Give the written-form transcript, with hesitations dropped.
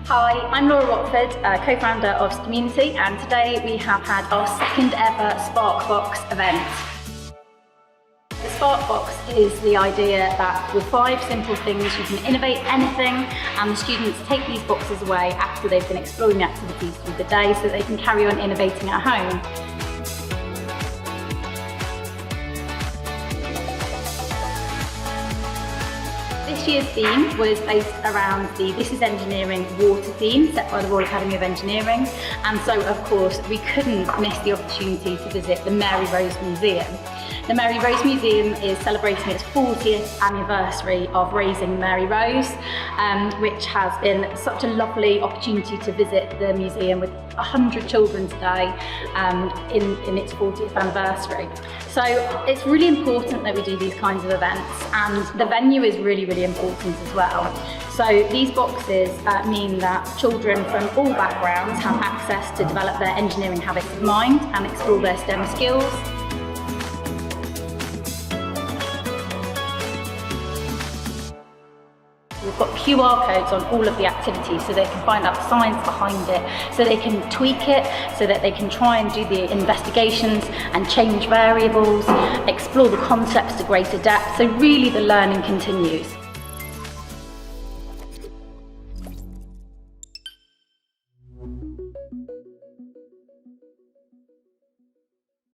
Hi, I'm Laura Watford, co-founder of Community, and today we have had our second ever Spark Box event. The Spark Box is the idea that with 5 simple things you can innovate anything, and the students take these boxes away after they've been exploring the activities through the day so they can carry on innovating at home. This year's theme was based around the This is Engineering water theme set by the Royal Academy of Engineering, and so of course we couldn't miss the opportunity to visit the Mary Rose Museum. The Mary Rose Museum is celebrating its 40th anniversary of raising Mary Rose, which has been such a lovely opportunity to visit the museum with 100 children today in its 40th anniversary. So it's really important that we do these kinds of events, and the venue is really important as well. So these boxes mean that children from all backgrounds have access to develop their engineering habits of mind and explore their STEM skills. We've got QR codes on all of the activities so they can find out the science behind it, so they can tweak it, so that they can try and do the investigations and change variables, explore the concepts to greater depth, so really the learning continues.